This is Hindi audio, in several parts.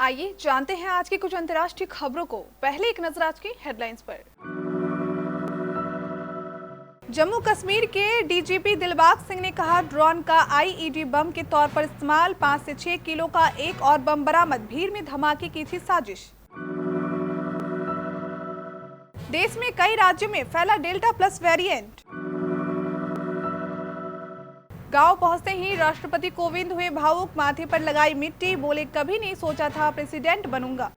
आइए जानते हैं आज की कुछ अंतर्राष्ट्रीय खबरों को। पहले एक नजर आज की हेडलाइंस पर। जम्मू कश्मीर के डीजीपी दिलबाग सिंह ने कहा, ड्रोन का आईईडी बम के तौर पर इस्तेमाल, 5 से 6 किलो का एक और बम बरामद, भीड़ में धमाके की थी साजिश। देश में कई राज्यों में फैला डेल्टा प्लस वेरिएंट। गांव पहुंचते ही राष्ट्रपति कोविंद हुए भावुक, माथे पर लगाई मिट्टी, बोले कभी नहीं सोचा था प्रेसिडेंट बनूंगा।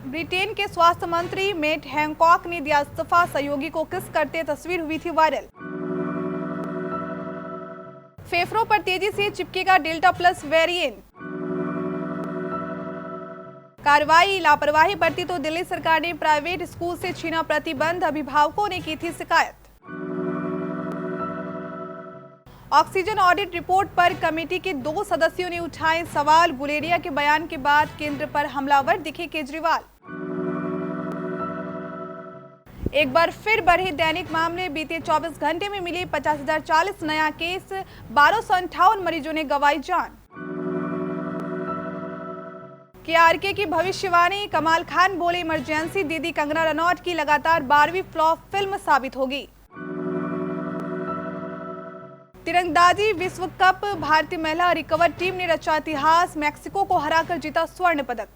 ब्रिटेन के स्वास्थ्य मंत्री मैट हैंकॉक ने दिया इस्तीफा, सहयोगी को किस करते तस्वीर हुई थी वायरल। फेफड़ों पर तेजी से चिपकेगा डेल्टा प्लस वेरिएंट। कार्रवाई, लापरवाही बरती तो दिल्ली सरकार ने प्राइवेट स्कूल से छीना प्रतिबंध, अभिभावकों ने की थी शिकायत। ऑक्सीजन ऑडिट रिपोर्ट पर कमेटी के 2 सदस्यों ने उठाए सवाल, गुलेरिया के बयान के बाद केंद्र पर हमलावर दिखे केजरीवाल। एक बार फिर बढ़े दैनिक मामले, बीते 24 घंटे में मिले 50,040 नया केस, 1258 मरीजों ने गंवाई जान। केआरके की भविष्यवाणी, कमाल खान बोले इमरजेंसी दीदी कंगना रनौत की लगातार 12वीं फ्लॉप फिल्म साबित होगी। तीरंदाजी विश्व कप, भारतीय महिला रिकवर टीम ने रचा इतिहास, मैक्सिको को हराकर जीता स्वर्ण पदक।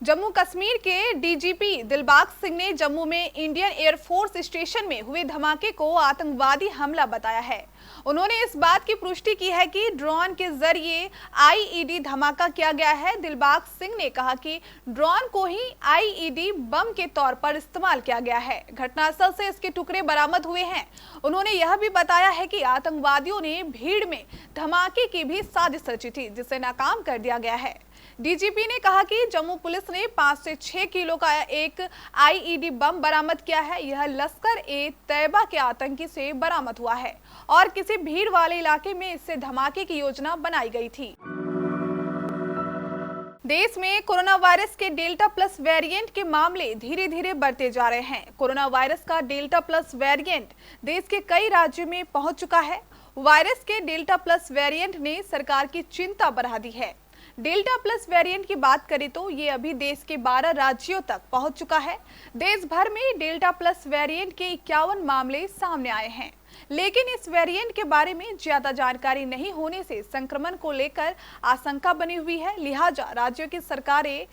जम्मू कश्मीर के डीजीपी दिलबाग सिंह ने जम्मू में इंडियन एयरफोर्स स्टेशन में हुए धमाके को आतंकवादी हमला बताया है। उन्होंने इस बात की पुष्टि की है कि ड्रोन के जरिए आईईडी धमाका किया गया है। दिलबाग सिंह ने कहा कि ड्रोन को ही आईईडी बम के तौर पर इस्तेमाल किया गया है। घटनास्थल से इसके टुकड़े बरामद हुए हैं। उन्होंने यह भी बताया है कि आतंकवादियों ने भीड़ में धमाके की भी साजिश रची थी, जिसे नाकाम कर दिया गया है। डीजीपी ने कहा कि जम्मू पुलिस ने 5 से 6 किलो का एक आईईडी बम बरामद किया है। यह लश्कर ए तैयबा के आतंकी से बरामद हुआ है और किसी भीड़ वाले इलाके में इससे धमाके की योजना बनाई गई थी। देश में कोरोना वायरस के डेल्टा प्लस वेरिएंट के मामले धीरे धीरे बढ़ते जा रहे हैं। कोरोना वायरस का डेल्टा प्लस वेरिएंट देश के कई राज्यों में पहुंच चुका है। वायरस के डेल्टा प्लस वेरिएंट ने सरकार की चिंता बढ़ा दी है। डेल्टा प्लस वेरिएंट की बात करें तो ये अभी देश के 12 राज्यों तक पहुंच चुका है। देश भर में डेल्टा प्लस वेरिएंट के 51 मामले सामने आए हैं, लेकिन इस वेरिएंट के बारे में ज्यादा जानकारी नहीं होने से संक्रमण को लेकर आशंका बनी हुई है। लिहाजा राज्यों की सरकारें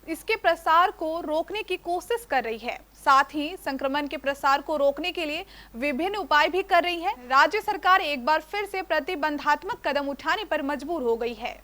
इसके प्रसार को रोकने की कोशिश कर रही है। साथ ही संक्रमण के प्रसार को रोकने के लिए विभिन्न उपाय भी कर रही है। राज्य सरकार एक बार फिर से प्रतिबंधात्मक कदम उठाने पर मजबूर हो गई है।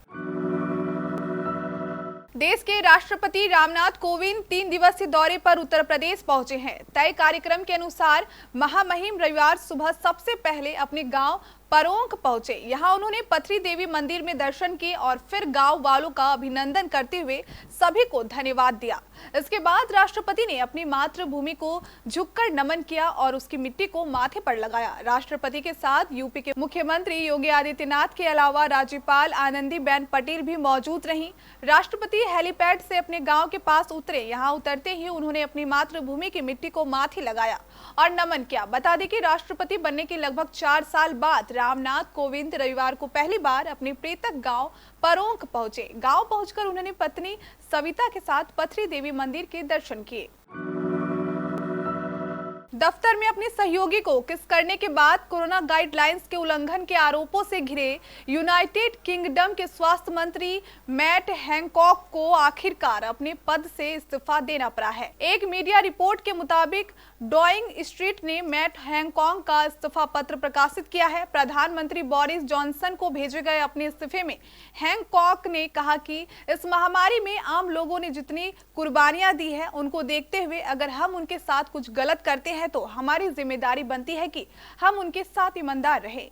देश के राष्ट्रपति रामनाथ कोविंद 3 दिवसीय दौरे पर उत्तर प्रदेश पहुंचे हैं। तय कार्यक्रम के अनुसार महामहिम रविवार सुबह सबसे पहले अपने गांव परोंक पहुंचे। यहां उन्होंने पथरी देवी मंदिर में दर्शन किए और फिर गांव वालों का अभिनंदन करते हुए सभी को धन्यवाद दिया। इसके बाद राष्ट्रपति ने अपनी मातृभूमि को झुककर नमन किया और उसकी मिट्टी को माथे पर लगाया। राष्ट्रपति के साथ यूपी के मुख्यमंत्री योगी आदित्यनाथ के अलावा राज्यपाल आनंदीबेन पटेल भी मौजूद रहीं। राष्ट्रपति हेलीपैड से अपने गाँव के पास उतरे। यहाँ उतरते ही उन्होंने अपनी मातृभूमि की मिट्टी को माथे लगाया और नमन किया। बता दें कि राष्ट्रपति बनने के लगभग 4 साल बाद रामनाथ कोविंद रविवार को पहली बार अपने प्रेतक गांव परोंक पहुंचे। गांव पहुंचकर उन्होंने पत्नी सविता के साथ पथरी देवी मंदिर के दर्शन किए। दफ्तर में अपने सहयोगी को किस करने के बाद कोरोना गाइडलाइंस के उल्लंघन के आरोपों से घिरे यूनाइटेड किंगडम के स्वास्थ्य मंत्री मैट हैंकॉक को आखिरकार अपने पद से इस्तीफा देना पड़ा है। एक मीडिया रिपोर्ट के मुताबिक डाउनिंग स्ट्रीट ने मैट हैंकॉक का इस्तीफा पत्र प्रकाशित किया है। प्रधानमंत्री बोरिस जॉनसन को भेजे गए अपने इस्तीफे में हैंकॉक ने कहा कि इस महामारी में आम लोगों ने जितनी कुर्बानियां दी है, उनको देखते हुए अगर हम उनके साथ कुछ गलत करते हैं तो हमारी जिम्मेदारी बनती है कि हम उनके साथ ईमानदार रहें।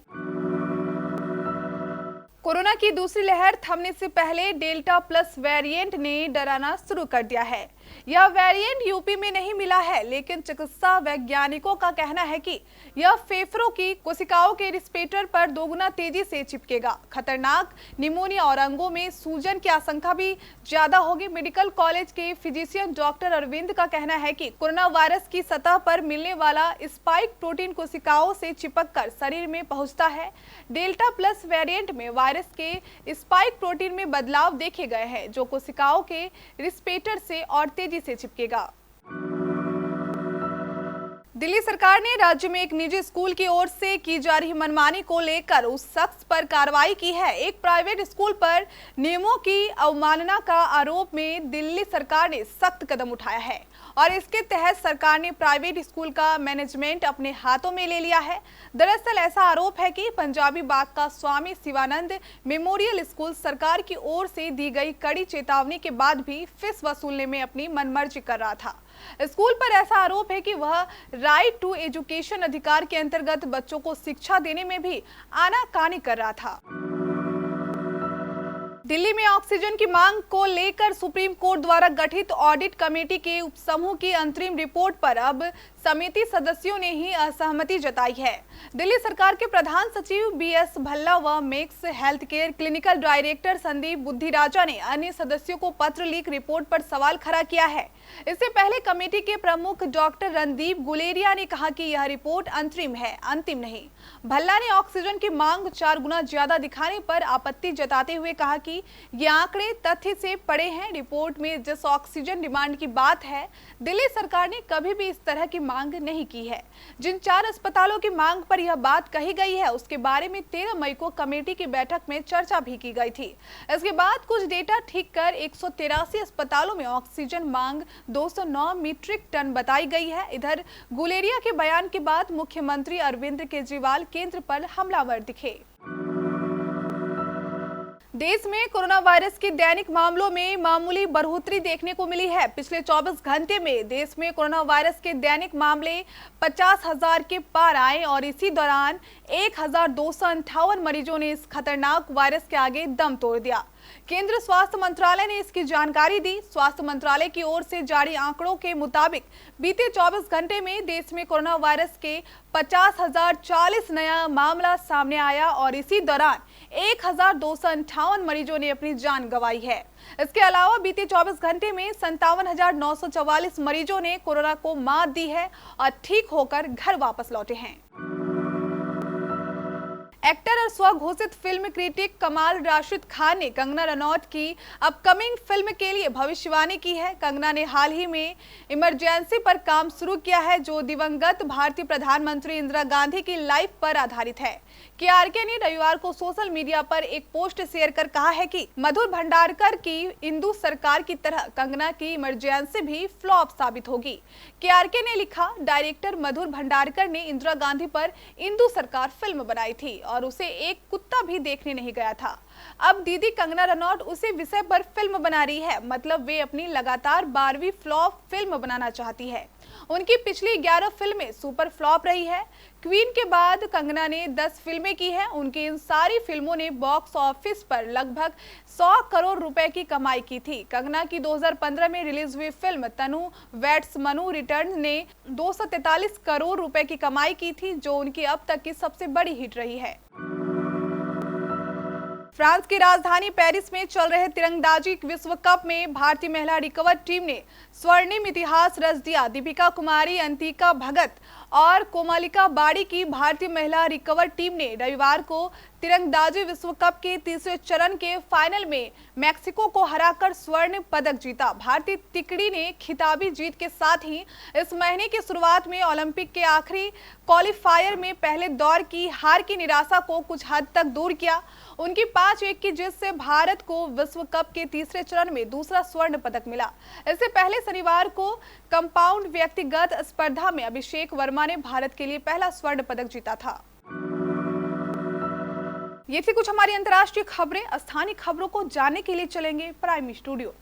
कोरोना की दूसरी लहर थमने से पहले डेल्टा प्लस वेरिएंट ने डराना शुरू कर दिया है। यह वेरिएंट यूपी में नहीं मिला है, लेकिन चिकित्सा वैज्ञानिकों का कहना है कि यह फेफड़ों की कोशिकाओं के रिसेप्टर पर दोगुना तेजी से चिपकेगा। खतरनाक निमोनिया और अंगों में सूजन की आशंका भी ज्यादा होगी। मेडिकल कॉलेज के फिजिशियन डॉक्टर अरविंद का कहना है कि कोरोना वायरस की सतह पर मिलने वाला स्पाइक प्रोटीन कोशिकाओं से चिपककर शरीर में पहुंचता है। डेल्टा प्लस वेरिएंट में वायरस के स्पाइक प्रोटीन में बदलाव देखे गए हैं, जो कोशिकाओं के रिसेप्टर से और तेजी से चिपकेगा। दिल्ली सरकार ने राज्य में एक निजी स्कूल की ओर से की जा रही मनमानी को लेकर उस शख्स पर कार्रवाई की है। एक प्राइवेट स्कूल पर नियमों की अवमानना का आरोप में दिल्ली सरकार ने सख्त कदम उठाया है और इसके तहत सरकार ने प्राइवेट स्कूल का मैनेजमेंट अपने हाथों में ले लिया है। दरअसल ऐसा आरोप है कि पंजाबी बाग का स्वामी शिवानंद मेमोरियल स्कूल सरकार की ओर से दी गई कड़ी चेतावनी के बाद भी फीस वसूलने में अपनी मनमर्जी कर रहा था। स्कूल पर ऐसा आरोप है कि वह राइट टू एजुकेशन अधिकार के अंतर्गत बच्चों को शिक्षा देने में भी आनाकानी कर रहा था। दिल्ली में ऑक्सीजन की मांग को लेकर सुप्रीम कोर्ट द्वारा गठित ऑडिट कमेटी के उपसमूह की अंतरिम रिपोर्ट पर अब समिति सदस्यों ने ही असहमति जताई है। दिल्ली सरकार के प्रधान सचिव बीएस भल्ला व Max health care clinical director Sandeep Buddhiraja ने अन्य सदस्यों को पत्र लिख रिपोर्ट पर सवाल खड़ा किया है। इससे पहले कमेटी के प्रमुख डॉक्टर रणदीप गुलेरिया ने कहा कि यह रिपोर्ट अंतरिम है, अंतिम नहीं। भल्ला ने ऑक्सीजन की मांग 4 गुना ज्यादा दिखाने पर आपत्ति जताते हुए कहा कि ये आंकड़े तथ्य से पड़े हैं। रिपोर्ट में जिस ऑक्सीजन डिमांड की बात है, दिल्ली सरकार ने कभी भी इस तरह की मांग नहीं की है। जिन 4 अस्पतालों की मांग पर यह बात कही गई है, उसके बारे में 13 मई को कमेटी की बैठक में चर्चा भी की गई थी। इसके बाद कुछ डेटा ठीक कर 183 अस्पतालों में ऑक्सीजन मांग 209 मीट्रिक टन बताई गई है। इधर गुलेरिया के बयान के बाद मुख्यमंत्री अरविंद केजरीवाल केंद्र पर हमलावर दिखे। देश में कोरोना वायरस के दैनिक मामलों में मामूली बढ़ोतरी देखने को मिली है। पिछले 24 घंटे में देश में कोरोना वायरस के दैनिक मामले 50,000 के पार आए और इसी दौरान 1,258 मरीजों ने इस खतरनाक वायरस के आगे दम तोड़ दिया। केंद्रीय स्वास्थ्य मंत्रालय ने इसकी जानकारी दी। स्वास्थ्य मंत्रालय की ओर से जारी आंकड़ों के मुताबिक बीते 24 घंटे में देश में कोरोना वायरस के 50,040 नया मामला सामने आया और इसी दौरान 1,258 मरीजों ने अपनी जान गंवाई है। इसके अलावा बीते 24 घंटे में 57,944 मरीजों ने कोरोना को मात दी है और ठीक होकर घर वापस लौटे हैं। एक्टर और स्वघोषित फिल्म क्रिटिक कमाल राशिद खान ने कंगना रनौत की अपकमिंग फिल्म के लिए भविष्यवाणी की है। कंगना ने हाल ही में इमरजेंसी पर काम शुरू किया है, जो दिवंगत भारतीय प्रधानमंत्री इंदिरा गांधी की लाइफ पर आधारित है। केआरके ने रविवार को सोशल मीडिया पर एक पोस्ट शेयर कर कहा है कि मधुर भंडारकर की इंदु सरकार की तरह कंगना की इमरजेंसी भी फ्लॉप साबित होगी। केआरके ने लिखा, डायरेक्टर मधुर भंडारकर ने इंदिरा गांधी पर इंदु सरकार फिल्म बनाई थी और उसे एक कुत्ता भी देखने नहीं गया था। अब दीदी कंगना रनौत उसी विषय पर फिल्म बना रही है, मतलब वे अपनी लगातार 12वीं फ्लॉप फिल्म बनाना चाहती है। उनकी पिछली 11 फिल्में सुपर फ्लॉप रही है। क्वीन के बाद कंगना ने 10 फिल्में की हैं। उनकी इन सारी फिल्मों ने बॉक्स ऑफिस पर लगभग 100 करोड़ रुपए की कमाई की थी। कंगना की 2015 में रिलीज हुई फिल्म तनु वेड्स मनु रिटर्न ने 243 करोड़ रुपए की कमाई की थी, जो उनकी अब तक की सबसे बड़ी हिट रही है। फ्रांस की राजधानी पेरिस में चल रहे तिरंगबाजी विश्व कप में भारतीय महिला रिकवर टीम ने स्वर्णिम इतिहास रच दिया। दीपिका कुमारी, अंतिका भगत और कोमलिका बाड़ी की भारतीय महिला रिकवर टीम ने रविवार को तिरंगबाजी विश्व कप के तीसरे चरण के फाइनल में मैक्सिको को हराकर स्वर्ण पदक जीता। भारतीय तिकड़ी ने खिताबी जीत के साथ ही इस महीने की शुरुआत में ओलंपिक के आखिरी क्वालिफायर में पहले दौर की हार की निराशा को कुछ हद तक दूर किया। उनकी 5-1 की जीत से भारत को विश्व कप के तीसरे चरण में दूसरा स्वर्ण पदक मिला। इससे पहले शनिवार को कंपाउंड व्यक्तिगत स्पर्धा में अभिषेक वर्मा ने भारत के लिए पहला स्वर्ण पदक जीता था। ये थी कुछ हमारी अंतर्राष्ट्रीय खबरें। स्थानीय खबरों को जानने के लिए चलेंगे प्राइम स्टूडियो।